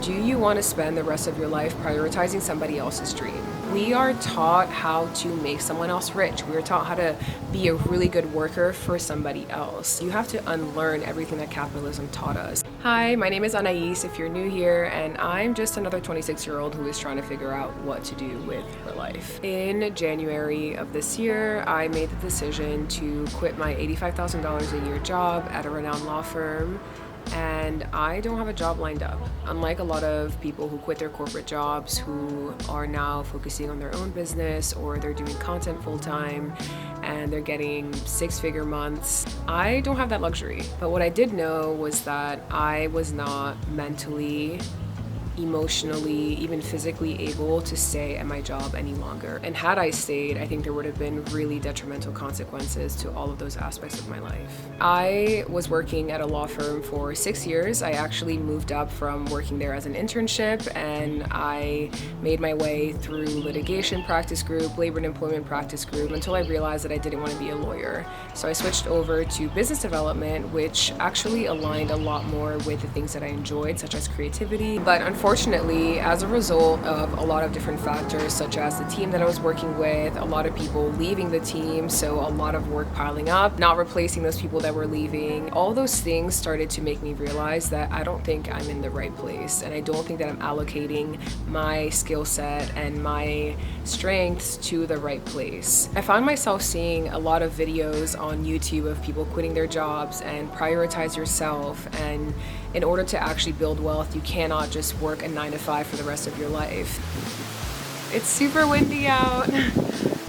Do you want to spend the rest of your life prioritizing somebody else's dream? We are taught how to make someone else rich. We are taught how to be a really good worker for somebody else. You have to unlearn everything that capitalism taught us. Hi, my name is Anais if you're new here, and I'm just another 26-year-old who is trying to figure out what to do with her life. In January of this year, I made the decision to quit my $85,000 a year job at a renowned law firm, and I don't have a job lined up. Unlike a lot of people who quit their corporate jobs who are now focusing on their own business, or they're doing content full-time and they're getting six-figure months, I don't have that luxury. But what I did know was that I was not mentally, emotionally, even physically able to stay at my job any longer. And had I stayed, I think there would have been really detrimental consequences to all of those aspects of my life. I was working at a law firm for 6 years. I actually moved up from working there as an internship, and I made my way through litigation practice group, labor and employment practice group, until I realized that I didn't want to be a lawyer. So I switched over to business development, which actually aligned a lot more with the things that I enjoyed, such as creativity. But unfortunately, as a result of a lot of different factors, such as the team that I was working with, a lot of people leaving the team, so a lot of work piling up, not replacing those people that were leaving, all those things started to make me realize that I don't think I'm in the right place, and I don't think that I'm allocating my skill set and my strengths to the right place. I found myself seeing a lot of videos on YouTube of people quitting their jobs and prioritize yourself, and in order to actually build wealth, you cannot just work a 9-to-5 for the rest of your life. It's super windy out.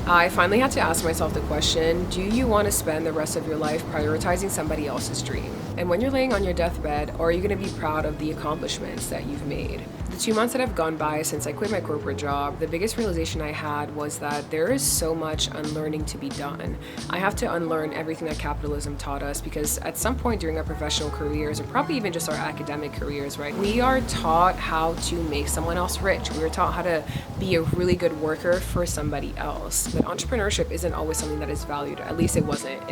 I finally had to ask myself the question, do you want to spend the rest of your life prioritizing somebody else's dream? And when you're laying on your deathbed, are you going to be proud of the accomplishments that you've made? The 2 months that have gone by since I quit my corporate job, the biggest realization I had was that there is so much unlearning to be done. I have to unlearn everything that capitalism taught us, because at some point during our professional careers, or probably even just our academic careers, right, we are taught how to make someone else rich. We are taught how to be a really good worker for somebody else. But entrepreneurship isn't always something that is valued. At least it wasn't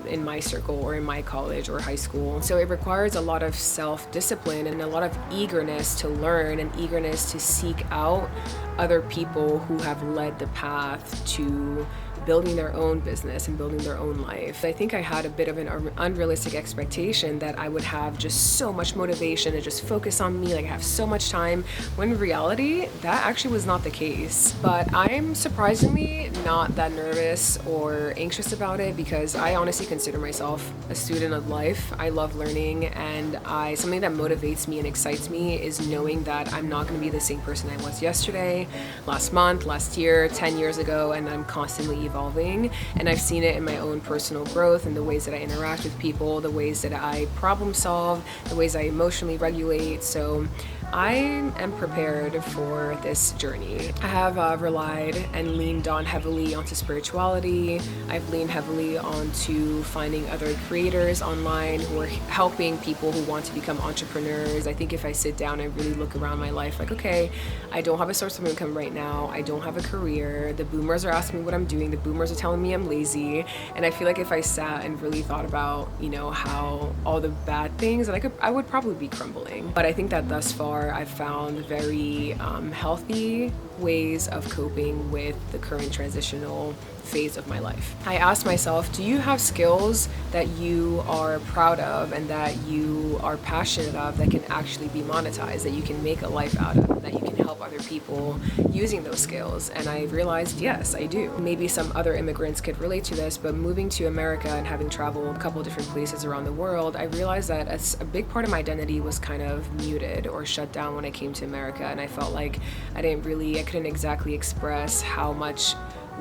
in my circle or in my college or high school. So it requires a lot of self-discipline and a lot of eagerness to learn and eagerness to seek out other people who have led the path to building their own business and building their own life. I think I had a bit of an unrealistic expectation that I would have just so much motivation and just focus on me, like I have so much time, when in reality, that actually was not the case. But I'm surprisingly not that nervous or anxious about it, because I honestly consider myself a student of life. I love learning, and something that motivates me and excites me is knowing that I'm not going to be the same person I was yesterday, last month, last year, 10 years ago, and I'm constantly evolving. And I've seen it in my own personal growth, and the ways that I interact with people, the ways that I problem solve, the ways I emotionally regulate. So I am prepared for this journey. I have relied and leaned on heavily onto spirituality. I've leaned heavily onto finding other creators online who are helping people who want to become entrepreneurs. I think if I sit down and really look around my life, like, okay, I don't have a source of income right now. I don't have a career. The boomers are asking me what I'm doing. The boomers are telling me I'm lazy. And I feel like if I sat and really thought about, how all the bad things, and I would probably be crumbling. But I think that thus far, I've found very healthy ways of coping with the current transitional phase of my life. I asked myself, do you have skills that you are proud of and that you are passionate of that can actually be monetized, that you can make a life out of, that you can help other people using those skills? And I realized, yes, I do. Maybe some other immigrants could relate to this, but moving to America and having traveled a couple different places around the world, I realized that a big part of my identity was kind of muted or shut down when I came to America, and I felt like I couldn't exactly express how much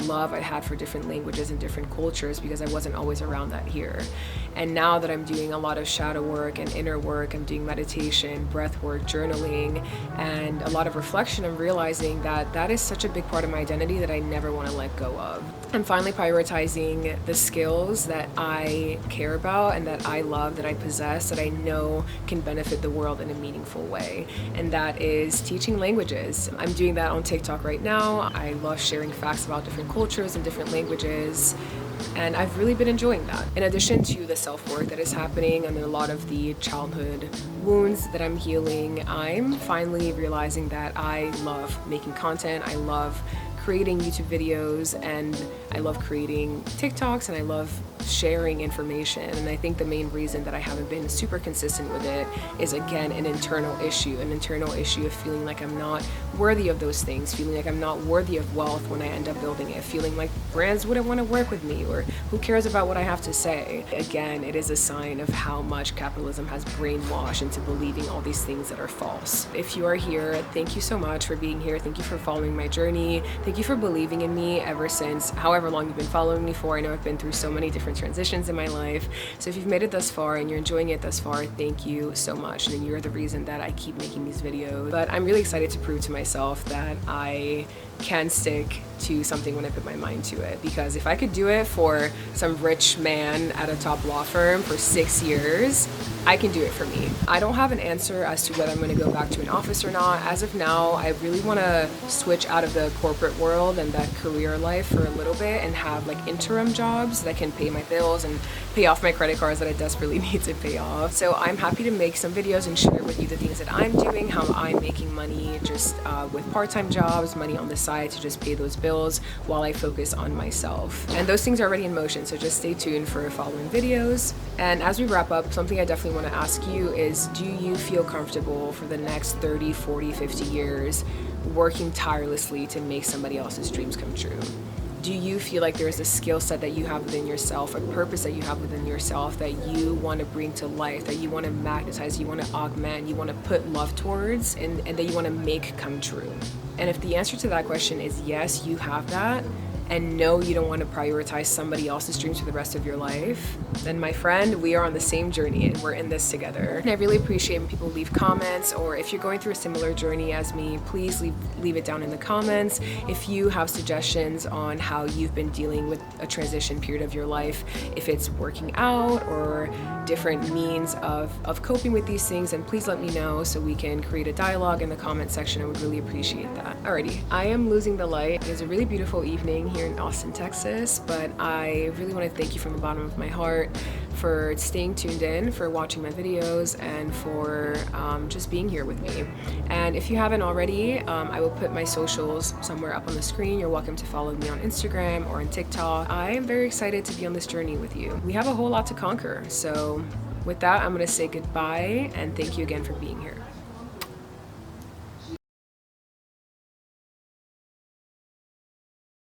love I had for different languages and different cultures, because I wasn't always around that here. And now that I'm doing a lot of shadow work and inner work, I'm doing meditation, breath work, journaling, and a lot of reflection, I'm realizing that that is such a big part of my identity that I never want to let go of. I'm finally prioritizing the skills that I care about and that I love, that I possess, that I know can benefit the world in a meaningful way. And that is teaching languages. I'm doing that on TikTok right now. I love sharing facts about different cultures and different languages. And I've really been enjoying that. In addition to the self-worth that is happening and a lot of the childhood wounds that I'm healing, I'm finally realizing that I love making content. I love creating YouTube videos, and I love creating TikToks, and I love sharing information. And I think the main reason that I haven't been super consistent with it is, again, an internal issue of feeling like I'm not worthy of those things, feeling like I'm not worthy of wealth when I end up building it, feeling like brands wouldn't want to work with me, or who cares about what I have to say. Again, it is a sign of how much capitalism has brainwashed into believing all these things that are false. If you are here, thank you so much for being here. Thank you for following my journey. Thank you for believing in me ever since however long you've been following me for. I know I've been through so many different transitions in my life. So if you've made it thus far and you're enjoying it thus far, thank you so much. And you're the reason that I keep making these videos. But I'm really excited to prove to myself that I can stick to something when I put my mind to it. Because if I could do it for some rich man at a top law firm for 6 years, I can do it for me. I don't have an answer as to whether I'm going to go back to an office or not. As of now, I really want to switch out of the corporate world and that career life for a little bit and have like interim jobs that can pay my bills and pay off my credit cards that I desperately need to pay off. So I'm happy to make some videos and share with you the things that I'm doing, how I'm making money just with part-time jobs, money on the side to just pay those bills while I focus on myself. And those things are already in motion, so just stay tuned for following videos. And as we wrap up, something I definitely want to ask you is, do you feel comfortable for the next 30, 40, 50 years working tirelessly to make somebody else's dreams come true? Do you feel like there's a skill set that you have within yourself, a purpose that you have within yourself that you want to bring to life, that you want to magnetize, you want to augment, you want to put love towards, and that you want to make come true? And if the answer to that question is yes, you have that, and no, you don't want to prioritize somebody else's dreams for the rest of your life, then my friend, we are on the same journey and we're in this together. And I really appreciate when people leave comments, or if you're going through a similar journey as me, please leave it down in the comments. If you have suggestions on how you've been dealing with a transition period of your life, if it's working out or different means of coping with these things, and please let me know so we can create a dialogue in the comment section. I would really appreciate that. Alrighty, I am losing the light. It's a really beautiful evening here in Austin, Texas, but I really want to thank you from the bottom of my heart for staying tuned in, for watching my videos, and for just being here with me. And if you haven't already, I will put my socials somewhere up on the screen. You're welcome to follow me on Instagram or on TikTok. I am very excited to be on this journey with you. We have a whole lot to conquer. So with that, I'm going to say goodbye and thank you again for being here.